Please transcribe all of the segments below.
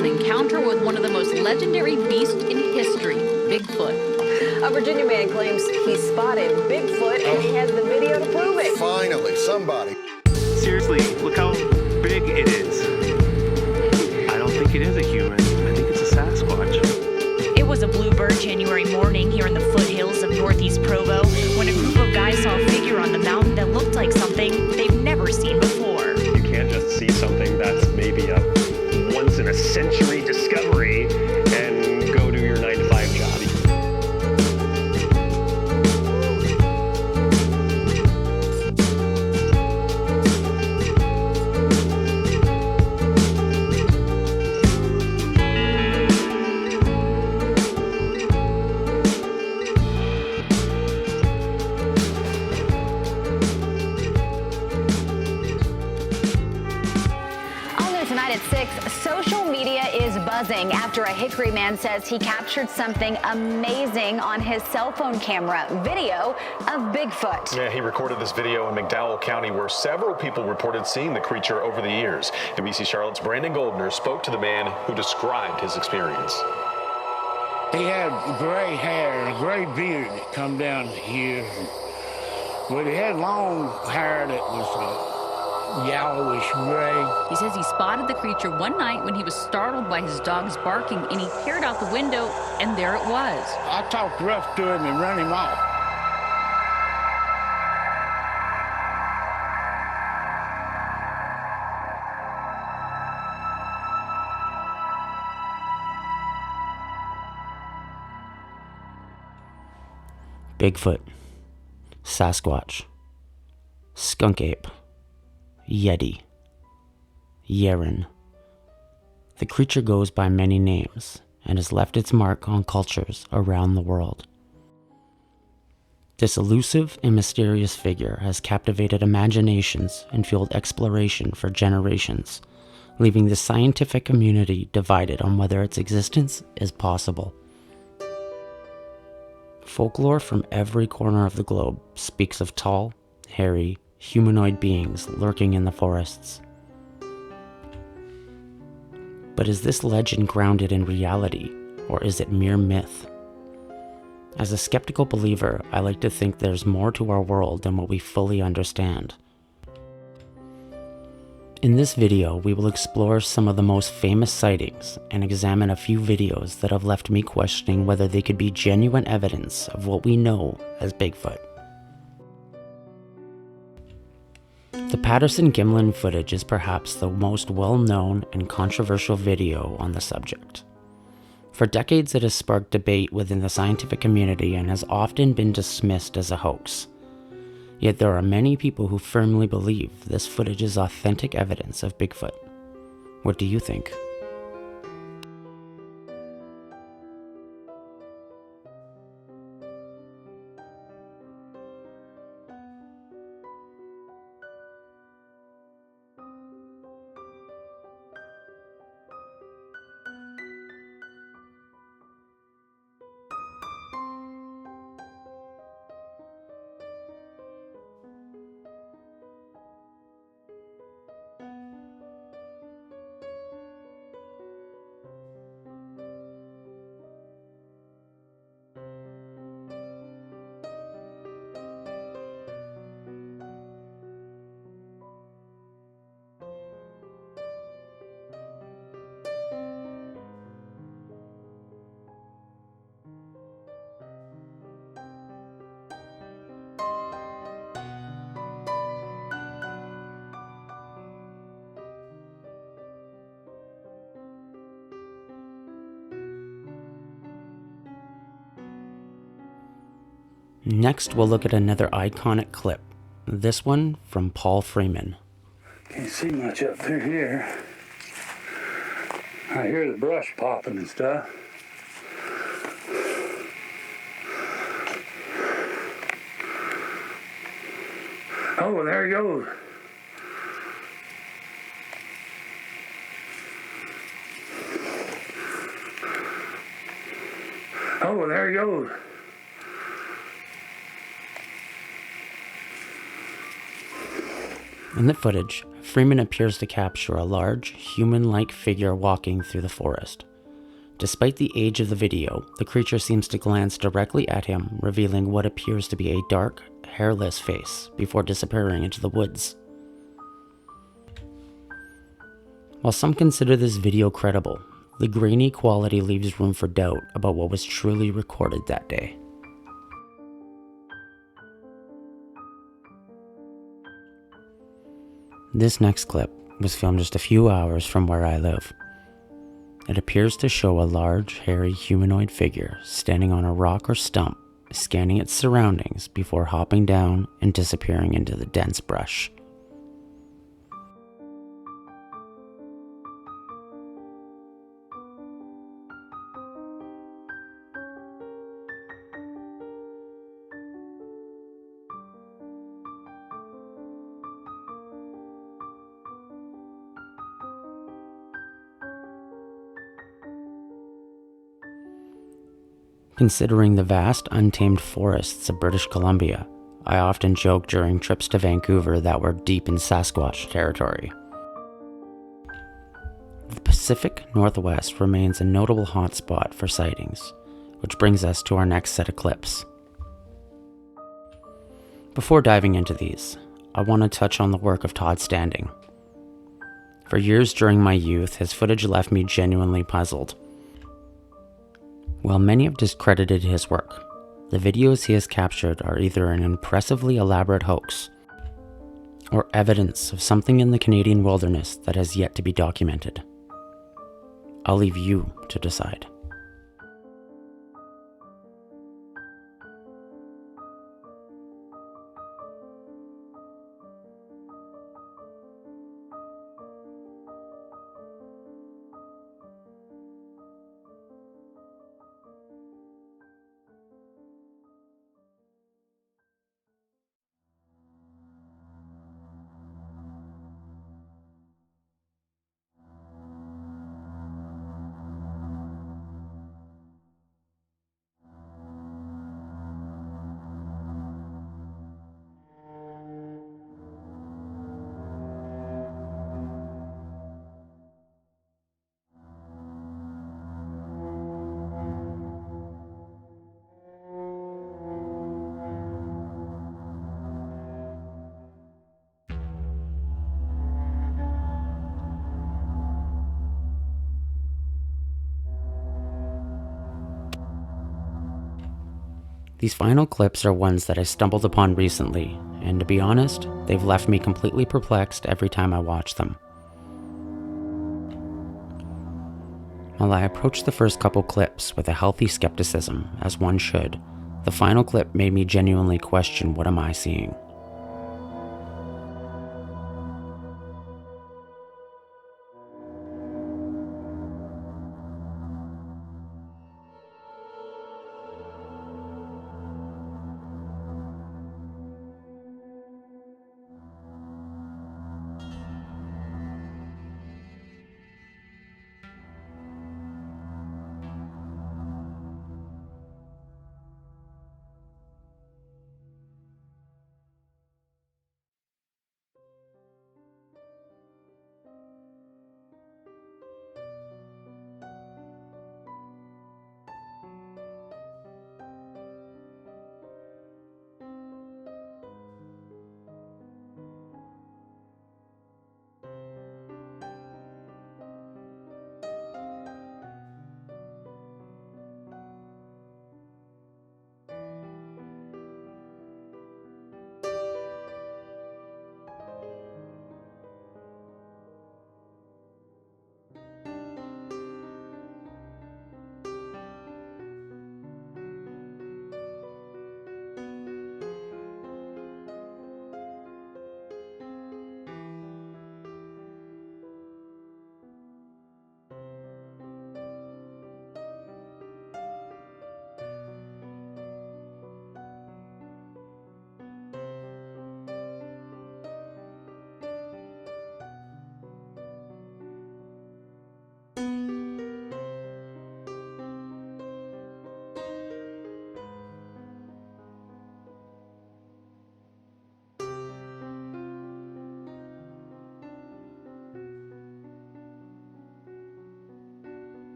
an encounter with one of the most legendary beasts in history, Bigfoot. A Virginia man claims he spotted Bigfoot and he has the video to prove it. Finally, somebody. Seriously, look how big it is. I don't think it is a human. I think it's a Sasquatch. It was a bluebird January morning here in the foothills of northeast Provo when a group of guys saw a figure on the mountain that looked like something they've never seen before. You can't just see something that's maybe a once-in-a-century discovery and go to your 9-to-5 job. Tonight at 6, social media is buzzing after a Hickory man says he captured something amazing on his cell phone camera, video of Bigfoot. Yeah, he recorded this video in McDowell County where several people reported seeing the creature over the years. NBC Charlotte's Brandon Goldner spoke to the man who described his experience. He had gray hair and a gray beard that come down here, but he had long hair that was yellowish gray. He says he spotted the creature one night when he was startled by his dog's barking, and he peered out the window, and there it was. I talked rough to him and run him off. Bigfoot, Sasquatch, skunk ape, Yeti, Yeren. The creature goes by many names and has left its mark on cultures around the world. This elusive and mysterious figure has captivated imaginations and fueled exploration for generations, leaving the scientific community divided on whether its existence is possible. Folklore from every corner of the globe speaks of tall, hairy, humanoid beings lurking in the forests. But is this legend grounded in reality, or is it mere myth? As a skeptical believer, I like to think there's more to our world than what we fully understand. In this video, we will explore some of the most famous sightings and examine a few videos that have left me questioning whether they could be genuine evidence of what we know as Bigfoot. The Patterson-Gimlin footage is perhaps the most well-known and controversial video on the subject. For decades, it has sparked debate within the scientific community and has often been dismissed as a hoax. Yet there are many people who firmly believe this footage is authentic evidence of Bigfoot. What do you think? Next, we'll look at another iconic clip, this one from Paul Freeman. Can't see much up through here. I hear the brush popping and stuff. Oh, there he goes. Oh, there he goes. In the footage, Freeman appears to capture a large, human-like figure walking through the forest. Despite the age of the video, the creature seems to glance directly at him, revealing what appears to be a dark, hairless face before disappearing into the woods. While some consider this video credible, the grainy quality leaves room for doubt about what was truly recorded that day. This next clip was filmed just a few hours from where I live. It appears to show a large, hairy humanoid figure standing on a rock or stump, scanning its surroundings before hopping down and disappearing into the dense brush. Considering the vast, untamed forests of British Columbia, I often joke during trips to Vancouver that we're deep in Sasquatch territory. The Pacific Northwest remains a notable hotspot for sightings, which brings us to our next set of clips. Before diving into these, I want to touch on the work of Todd Standing. For years during my youth, his footage left me genuinely puzzled. While many have discredited his work, the videos he has captured are either an impressively elaborate hoax or evidence of something in the Canadian wilderness that has yet to be documented. I'll leave you to decide. These final clips are ones that I stumbled upon recently, and to be honest, they've left me completely perplexed every time I watch them. While I approached the first couple clips with a healthy skepticism, as one should, the final clip made me genuinely question what am I seeing.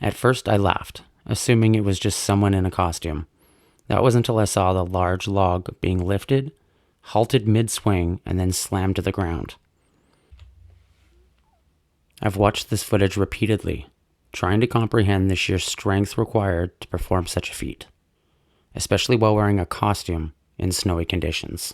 At first I laughed, assuming it was just someone in a costume. That was until I saw the large log being lifted, halted mid-swing, and then slammed to the ground. I've watched this footage repeatedly, trying to comprehend the sheer strength required to perform such a feat, especially while wearing a costume in snowy conditions.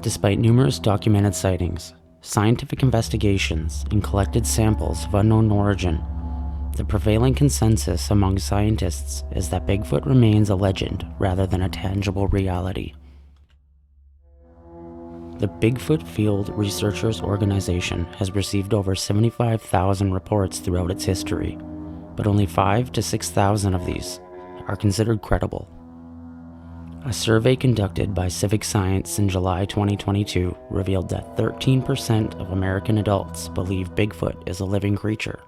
Despite numerous documented sightings, scientific investigations, and collected samples of unknown origin, the prevailing consensus among scientists is that Bigfoot remains a legend rather than a tangible reality. The Bigfoot Field Researchers Organization has received over 75,000 reports throughout its history, but only 5,000 to 6,000 of these are considered credible. A survey conducted by Civic Science in July 2022 revealed that 13% of American adults believe Bigfoot is a living creature.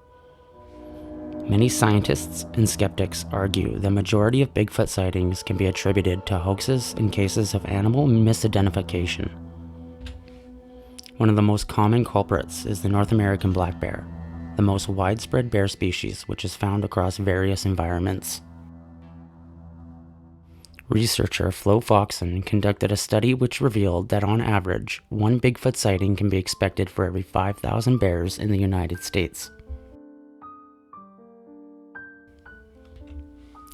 Many scientists and skeptics argue the majority of Bigfoot sightings can be attributed to hoaxes and cases of animal misidentification. One of the most common culprits is the North American black bear, the most widespread bear species which is found across various environments. Researcher Flo Foxon conducted a study which revealed that on average, one Bigfoot sighting can be expected for every 5,000 bears in the United States.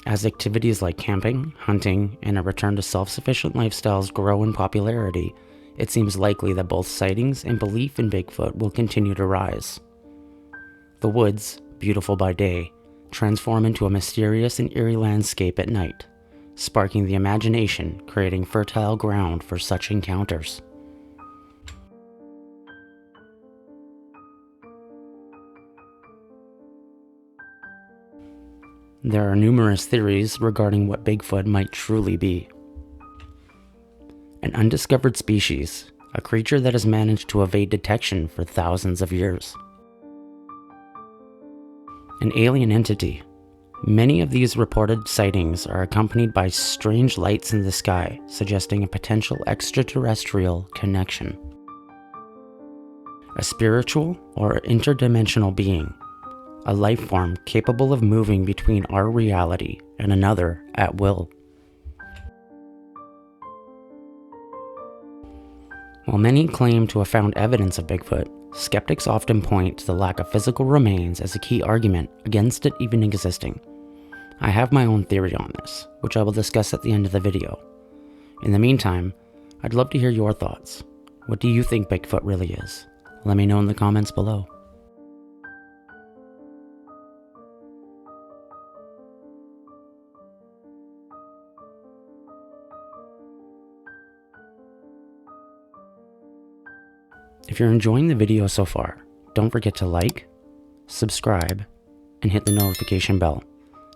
As activities like camping, hunting, and a return to self-sufficient lifestyles grow in popularity, it seems likely that both sightings and belief in Bigfoot will continue to rise. The woods, beautiful by day, transform into a mysterious and eerie landscape at night, sparking the imagination, creating fertile ground for such encounters. There are numerous theories regarding what Bigfoot might truly be. An undiscovered species, a creature that has managed to evade detection for thousands of years. An alien entity. Many of these reported sightings are accompanied by strange lights in the sky, suggesting a potential extraterrestrial connection. A spiritual or interdimensional being, a life form capable of moving between our reality and another at will. While many claim to have found evidence of Bigfoot, skeptics often point to the lack of physical remains as a key argument against it even existing. I have my own theory on this, which I will discuss at the end of the video. In the meantime, I'd love to hear your thoughts. What do you think Bigfoot really is? Let me know in the comments below. If you're enjoying the video so far, don't forget to like, subscribe, and hit the notification bell.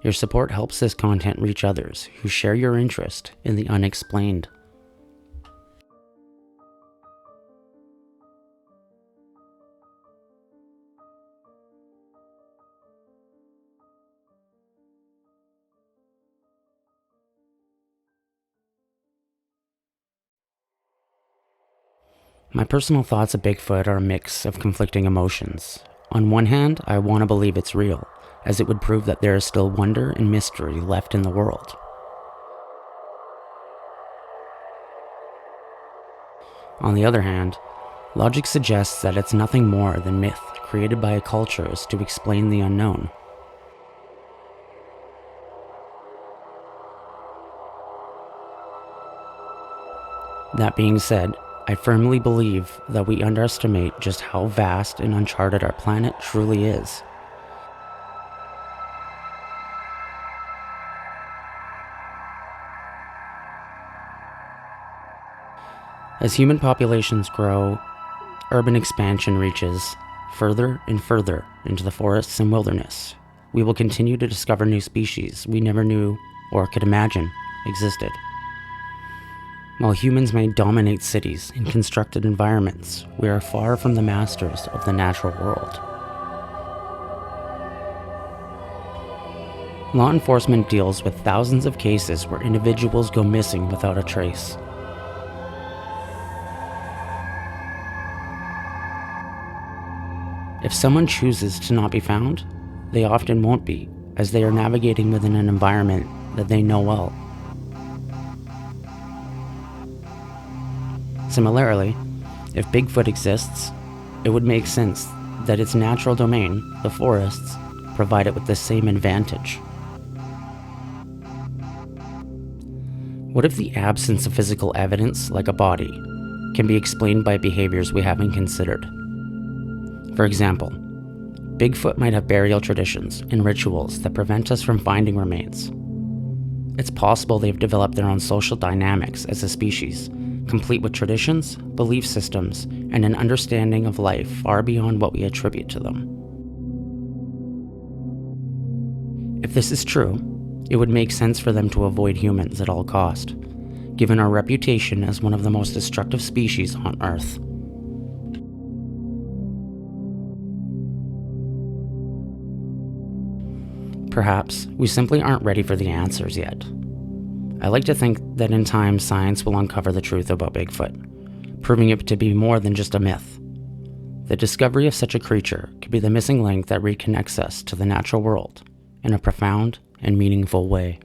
Your support helps this content reach others who share your interest in the unexplained. My personal thoughts of Bigfoot are a mix of conflicting emotions. On one hand, I want to believe it's real, as it would prove that there is still wonder and mystery left in the world. On the other hand, logic suggests that it's nothing more than myth created by cultures to explain the unknown. That being said, I firmly believe that we underestimate just how vast and uncharted our planet truly is. As human populations grow, urban expansion reaches further and further into the forests and wilderness, we will continue to discover new species we never knew or could imagine existed. While humans may dominate cities and constructed environments, we are far from the masters of the natural world. Law enforcement deals with thousands of cases where individuals go missing without a trace. If someone chooses to not be found, they often won't be, as they are navigating within an environment that they know well. Similarly, if Bigfoot exists, it would make sense that its natural domain, the forests, provide it with the same advantage. What if the absence of physical evidence, like a body, can be explained by behaviors we haven't considered? For example, Bigfoot might have burial traditions and rituals that prevent us from finding remains. It's possible they've developed their own social dynamics as a species, complete with traditions, belief systems, and an understanding of life far beyond what we attribute to them. If this is true, it would make sense for them to avoid humans at all cost, given our reputation as one of the most destructive species on Earth. Perhaps we simply aren't ready for the answers yet. I like to think that in time science will uncover the truth about Bigfoot, proving it to be more than just a myth. The discovery of such a creature could be the missing link that reconnects us to the natural world in a profound and meaningful way.